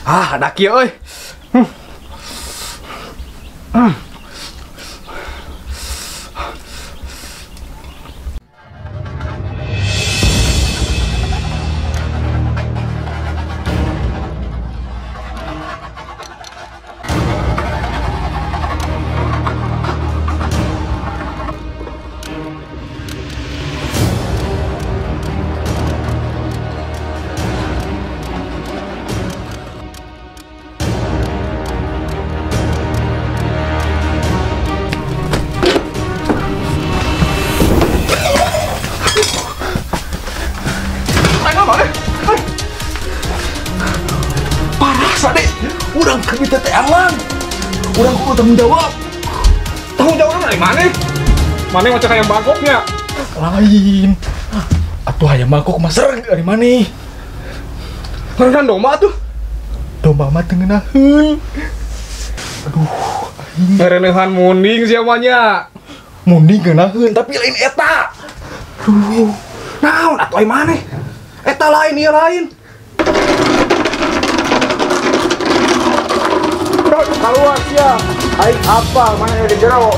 Ah, ada kieu euy. Parah Sade, urang keur minta teh aman. Urang kudu tanggung jawab. Tanggung jawab dari mana? Mana macam kayak bangkoknya? Lain. Atuh hayam mangkok mah sereg dari mana? Kan domba tuh. Domba mah teu ngeunaheun. Aduh, Ngerelehan munding siapanya. munding ngeunaheun tapi lain eta. Duh, naon atuh ai maneh? Eta lain ieu lain. Bro, keluar sia. Aing apa mana yang di jero?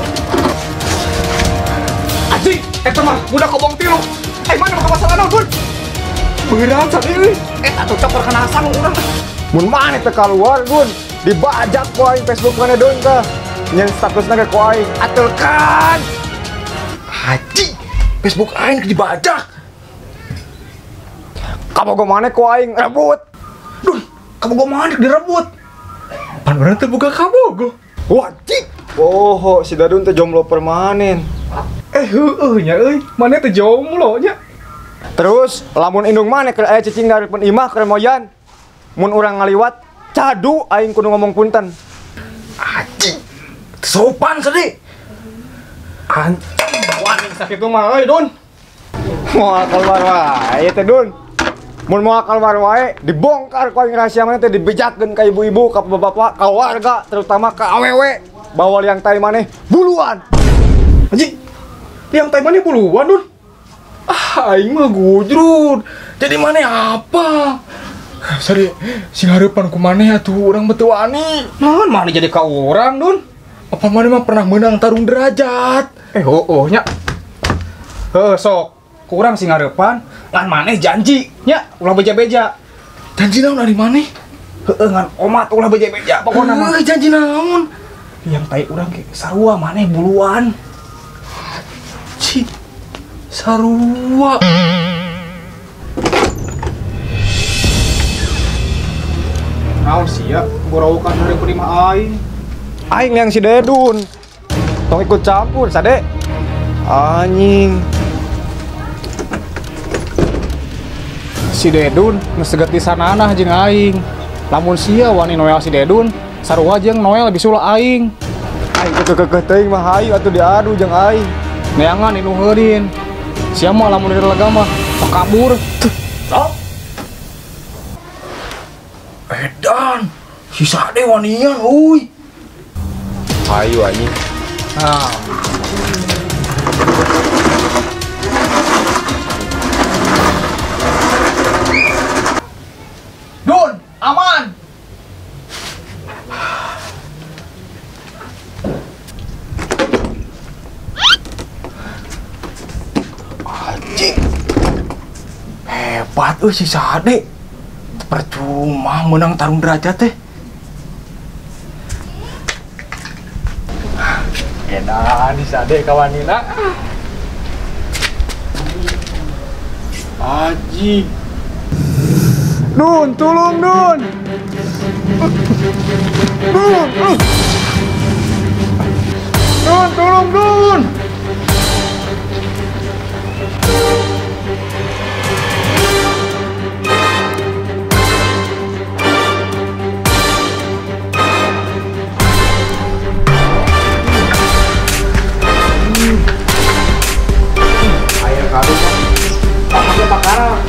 Anjing, eta mah budak kobong tilu. Mana mah masalah naon, Bun? Beneran Sade euy. Eta tuh cok perkenaan urang. Mun maneh teu kaluar, Gun. Dibajak ku aing Facebook mana deun teh. Nyen statusna ge ku aing. Atelkan. Haji, Facebook aing dibajak. Kabogo maneh ku aing rebut. Dun, kabogo mana direbut? Pan urang teh buka kabogo. Wajib. Oh, si Dadun teh jomblo permanen. Heueuh nya euy, maneh teh jomblo nya. Terus lamun indung maneh keur aya cicing dareupun imah keur moyan. Mun urang ngaliwat, cadu aing kudu ngomong punten. Haji, sopan Sade. Anjing, wani sakitu mah euy, Dun. Moal keluar wae teh Dun. Mun moal keluar wae dibongkar ku aing rahasia maneh teh dibejakeun ka ibu-ibu, ka bapak-bapak, ka warga, terutama ka awewe. Bawa liang tai maneh buluan. Anjing, yang tai maneh puluhan, Dun. Aing mah gujrut. Jadi mana apa? Sade, sing hareupan ku maneh atuh urang beuteung wani. Naon maneh jadi ka urang, Dun? Apa maneh mah pernah menang tarung derajat? Heueuh nya. Heuh sok, ku urang sing ngarepan, lan maneh janji nya ulah beja-beja. Janji naon ari maneh? Heueuh ngan omat ulah beja-beja pokona mah. Janji naon? Yang tai urang ge sarua maneh buluan. Cik, sarua. Naon sia, boraukan dari prima aing. Aing yang si Dedun. Tong ikut campur, Sade. Anjing. Si Dedun ngeseget di sanana jeung aing. Lamun sia wani noel si Dedun, sarua jeung noel bisula aing. Aing kekeh teuing mah hayu atuh diadu jeung aing. Neangan inu heureun. Sia mah lamun di lega mah sok kabur. Sok. Edan, si Sade wanian euy. Hayu anjing. Nah, Dun, aman. Anjing. Hebat euy si Sade. Percuma menang tarung derajat teh. Edan si Sade kawanina. Aji. Dun, tolong Dun. Dun, Dun, tolong Dun. air kado pakai bakaran.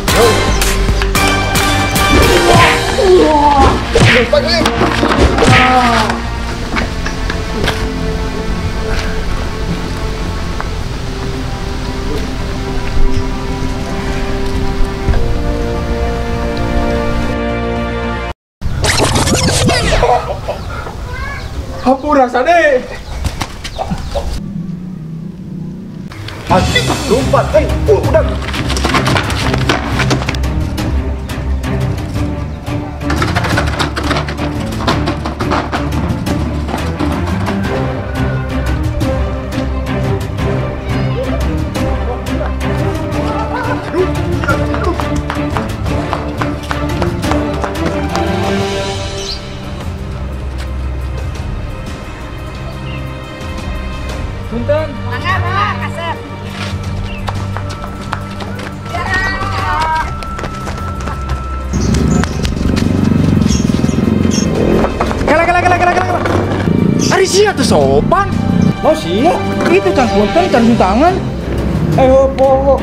Sade. Anjing, lompat, udah. Punten. Mangga, Pak, kasep. Kela. Ari sia tuh sopan. Oh sia, itu can punten, can tangan. Poho.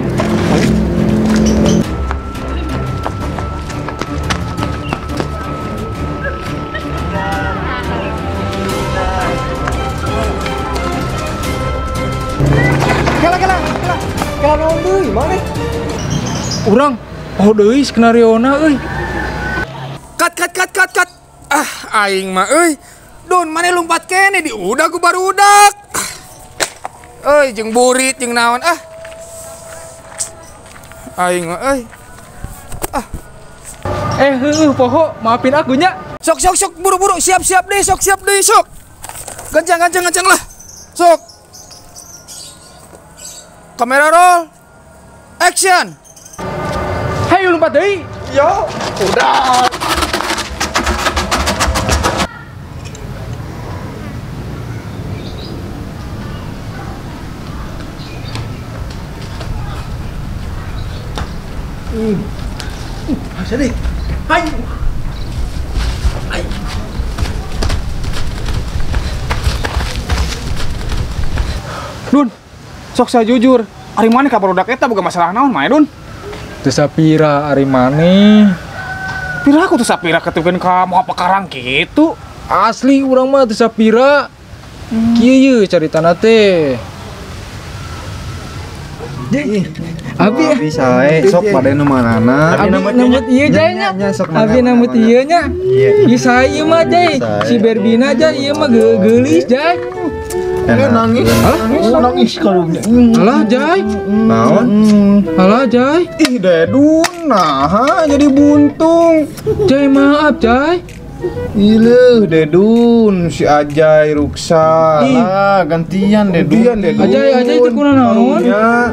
Kela naon deui maneh? Urang, oh deui skenariona euy. Kat. Aing mah euy. Don mana lompat kene di udah ku barudak. Euy jeung burit jeung naon ah. Aing mah euy. Poho, maafin aku nya. Sok buru-buru siap deh sok. Gancang lah. Sok. Kamera roll. Action. Hayu lompat deui. Yo, udah. Sade. Hayu. Dun, sok saya jujur, ari maneh ka barudak eta boga masalah naon mae, Dun? Teu sapira ari maneh. Pira aku tuh sapira ketukeun ka moal pakarang kitu. Asli urang mah teu sapira. Kieu ye caritana teh. Abi sae sok pada nu manana. Abi namut ieu jay nya. Abi namut ieu nya. Ieu sae ieu mah jay. Si Berbina jay ieu mah geulis jay. Nangis. Nangis kalau Alah jay. naon? Alah jay. Ih, Dedun, nah jadi buntung. Jay maaf jay. Ileuh Dedun, si Ajay Ruksa. Lah, gantian deh Gantian Dedun. Ajay teh kuna naon? Ya.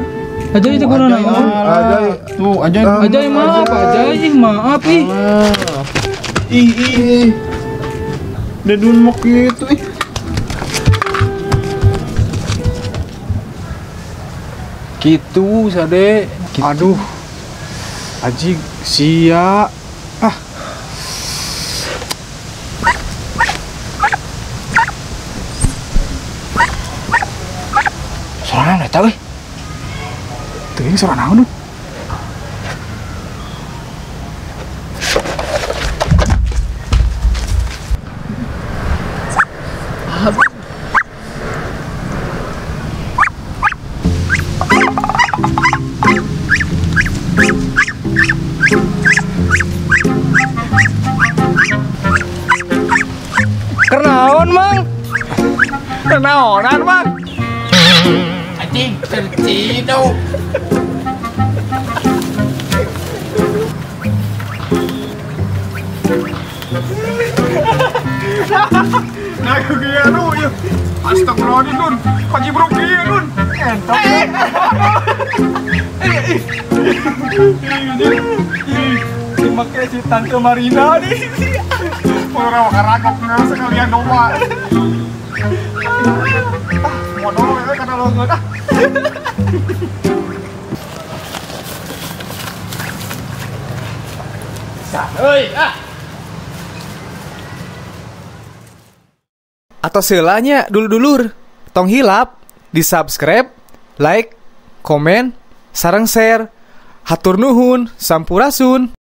Ajay teh kuna naon? Ajay. Tuh, aja. Ajay maaf Ajay, maaf ih. Ih. Dedun mau gitu ih. Gitu Sade. Aduh, Aji sia. Soalnya eta euy. Teu ini suara naon, Dun? Kernaon, Mang? Kernaonan, Mang? Anjing tercidau. Nah, kieu anu ieu. Astagfirullahaladzim, Dun. Pajibruk kieu, Dun. Entok. Dimake si Tante Marina nih. Orang karagok sekalian domba. Modal ya kada leungeun ah. Atau seulanya dulur-dulur tong hilap di subscribe, like, komen, sareng share. Hatur nuhun, sampurasun.